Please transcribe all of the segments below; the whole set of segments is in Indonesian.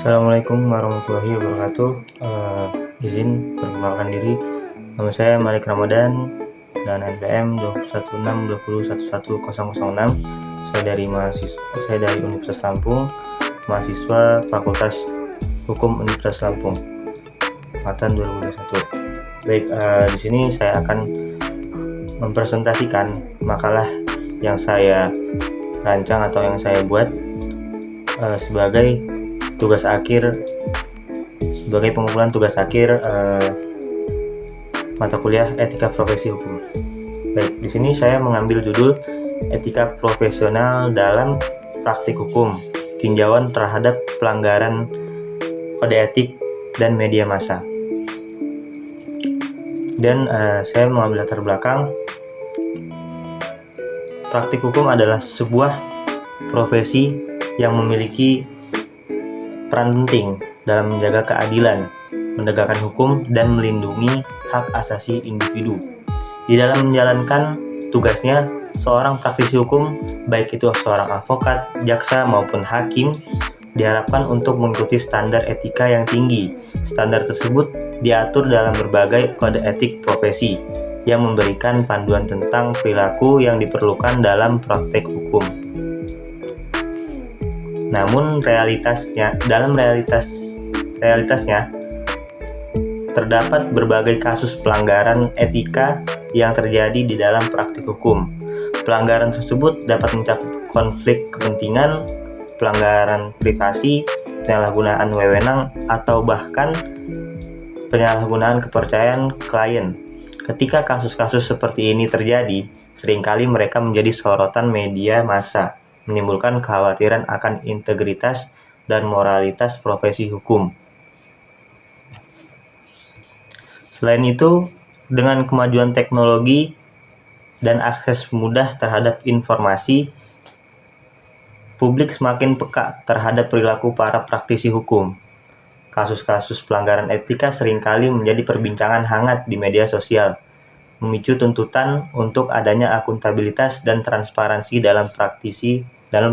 Assalamualaikum warahmatullahi wabarakatuh. Izin perkenalkan diri, nama saya Malik Ramadan dan NPM 21620111006. Saya dari Universitas Lampung, mahasiswa Fakultas Hukum Universitas Lampung, angkatan 2021. Baik, di sini saya akan mempresentasikan makalah yang saya rancang atau yang saya buat sebagai pengumpulan tugas akhir mata kuliah Etika Profesi Hukum. Baik, di sini saya mengambil judul Etika Profesional dalam Praktik Hukum, tinjauan terhadap pelanggaran kode etik dan media massa. Dan saya mengambil latar belakang, praktik hukum adalah sebuah profesi yang memiliki peran penting dalam menjaga keadilan, menegakkan hukum, dan melindungi hak asasi individu. Di dalam menjalankan tugasnya, seorang praktisi hukum, baik itu seorang advokat, jaksa, maupun hakim, diharapkan untuk mengikuti standar etika yang tinggi. Standar tersebut diatur dalam berbagai kode etik profesi yang memberikan panduan tentang perilaku yang diperlukan dalam praktek hukum. Namun realitasnya terdapat berbagai kasus pelanggaran etika yang terjadi di dalam praktik hukum. Pelanggaran tersebut dapat mencakup konflik kepentingan, pelanggaran privasi, penyalahgunaan wewenang, atau bahkan penyalahgunaan kepercayaan klien. Ketika kasus-kasus seperti ini terjadi, seringkali mereka menjadi sorotan media massa, menimbulkan kekhawatiran akan integritas dan moralitas profesi hukum. Selain itu, dengan kemajuan teknologi dan akses mudah terhadap informasi, publik semakin peka terhadap perilaku para praktisi hukum. Kasus-kasus pelanggaran etika seringkali menjadi perbincangan hangat di media sosial, memicu tuntutan untuk adanya akuntabilitas dan transparansi dalam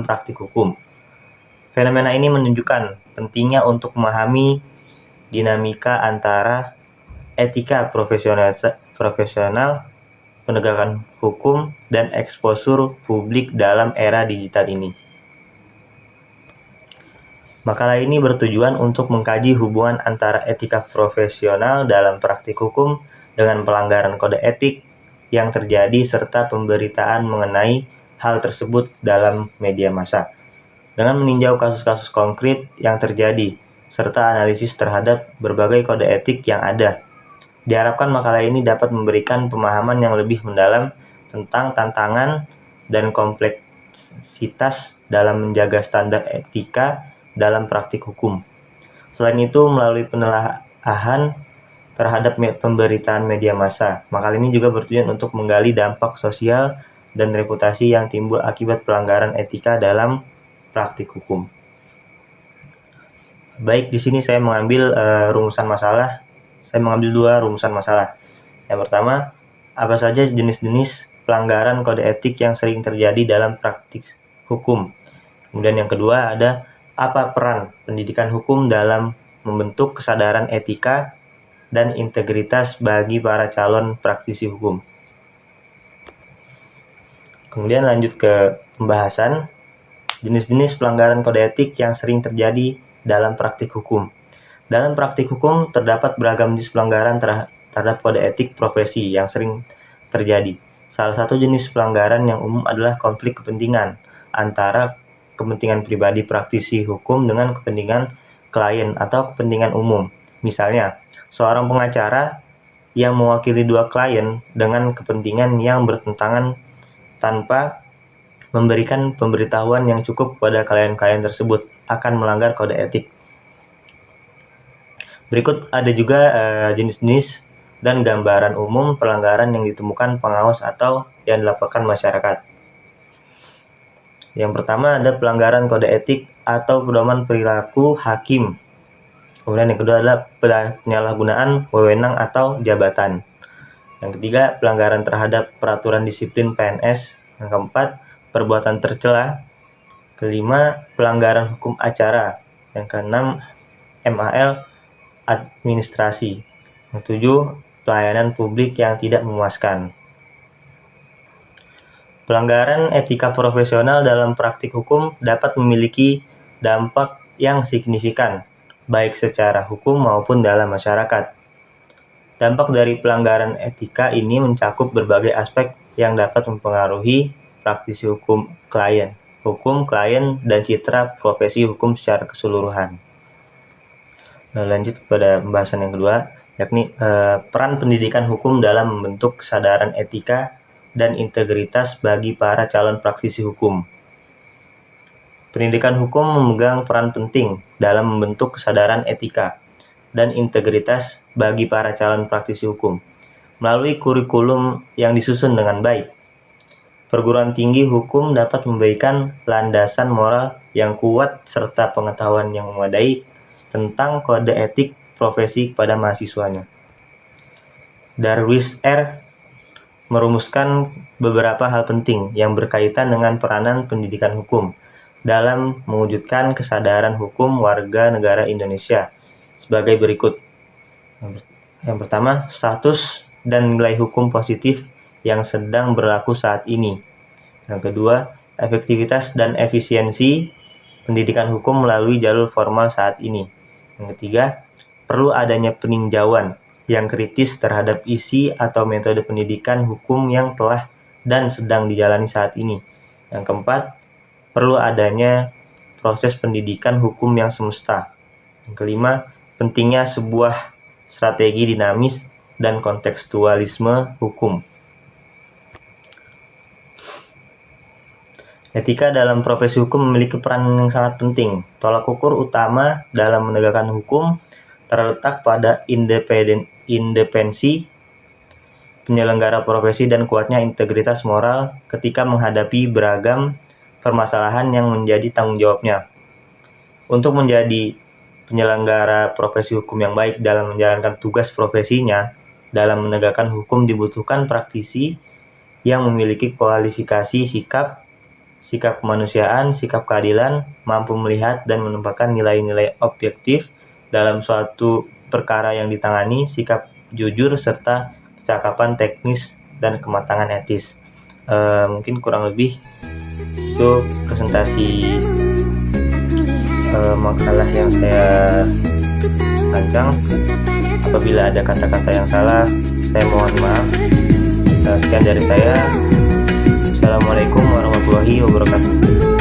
praktik hukum. Fenomena ini menunjukkan pentingnya untuk memahami dinamika antara etika profesional, penegakan hukum, dan eksposur publik dalam era digital ini. Makalah ini bertujuan untuk mengkaji hubungan antara etika profesional dalam praktik hukum dengan pelanggaran kode etik yang terjadi serta pemberitaan mengenai hal tersebut dalam media massa. Dengan meninjau kasus-kasus konkret yang terjadi serta analisis terhadap berbagai kode etik yang ada, diharapkan makalah ini dapat memberikan pemahaman yang lebih mendalam tentang tantangan dan kompleksitas dalam menjaga standar etika dalam praktik hukum. Selain itu, melalui penelaahan terhadap pemberitaan media massa, makalah ini juga bertujuan untuk menggali dampak sosial dan reputasi yang timbul akibat pelanggaran etika dalam praktik hukum. Baik, di sini saya mengambil rumusan masalah. Saya mengambil 2 rumusan masalah. Yang pertama, apa saja jenis-jenis pelanggaran kode etik yang sering terjadi dalam praktik hukum. Kemudian yang kedua ada apa peran pendidikan hukum dalam membentuk kesadaran etika dan integritas bagi para calon praktisi hukum. Kemudian lanjut ke pembahasan jenis-jenis pelanggaran kode etik yang sering terjadi dalam praktik hukum. Dalam praktik hukum terdapat beragam jenis pelanggaran terhadap kode etik profesi yang sering terjadi. Salah satu jenis pelanggaran yang umum adalah konflik kepentingan antara kepentingan pribadi praktisi hukum dengan kepentingan klien atau kepentingan umum. Misalnya, seorang pengacara yang mewakili 2 klien dengan kepentingan yang bertentangan tanpa memberikan pemberitahuan yang cukup kepada klien-klien tersebut akan melanggar kode etik. Berikut ada juga jenis-jenis dan gambaran umum pelanggaran yang ditemukan pengawas atau yang dilaporkan masyarakat. Yang pertama ada pelanggaran kode etik atau pedoman perilaku hakim. Kemudian yang kedua adalah penyalahgunaan wewenang atau jabatan. Yang ketiga, pelanggaran terhadap peraturan disiplin PNS. Yang keempat, perbuatan tercela. Kelima, pelanggaran hukum acara. Yang keenam, MAL administrasi. Yang 7, pelayanan publik yang tidak memuaskan. Pelanggaran etika profesional dalam praktik hukum dapat memiliki dampak yang signifikan, baik secara hukum maupun dalam masyarakat. Dampak dari pelanggaran etika ini mencakup berbagai aspek yang dapat mempengaruhi praktisi hukum klien, dan citra profesi hukum secara keseluruhan. Lanjut pada pembahasan yang kedua, yakni peran pendidikan hukum dalam membentuk kesadaran etika dan integritas bagi para calon praktisi hukum. Pendidikan hukum memegang peran penting dalam membentuk kesadaran etika dan integritas bagi para calon praktisi hukum melalui kurikulum yang disusun dengan baik. Perguruan tinggi hukum dapat memberikan landasan moral yang kuat serta pengetahuan yang memadai tentang kode etik profesi kepada mahasiswanya. Darwis R. merumuskan beberapa hal penting yang berkaitan dengan peranan pendidikan hukum dalam mewujudkan kesadaran hukum warga negara Indonesia sebagai berikut. Yang pertama, status dan nilai hukum positif yang sedang berlaku saat ini. Yang kedua, efektivitas dan efisiensi pendidikan hukum melalui jalur formal saat ini. Yang ketiga, perlu adanya peninjauan yang kritis terhadap isi atau metode pendidikan hukum yang telah dan sedang dijalani saat ini. Yang keempat, perlu adanya proses pendidikan hukum yang semesta. Yang kelima, pentingnya sebuah strategi dinamis dan kontekstualisme hukum. Etika dalam profesi hukum memiliki peran yang sangat penting. Tolak ukur utama dalam menegakkan hukum terletak pada independensi penyelenggara profesi dan kuatnya integritas moral ketika menghadapi beragam permasalahan yang menjadi tanggung jawabnya. Untuk menjadi penyelenggara profesi hukum yang baik dalam menjalankan tugas profesinya, dalam menegakkan hukum dibutuhkan praktisi yang memiliki kualifikasi sikap kemanusiaan, sikap keadilan, mampu melihat dan menempatkan nilai-nilai objektif dalam suatu perkara yang ditangani, sikap jujur, serta kecakapan teknis dan kematangan etis. Mungkin kurang lebih itu presentasi makalah yang saya rancang. Apabila ada kata-kata yang salah, saya mohon maaf. Sekian dari saya. Assalamualaikum warahmatullahi wabarakatuh.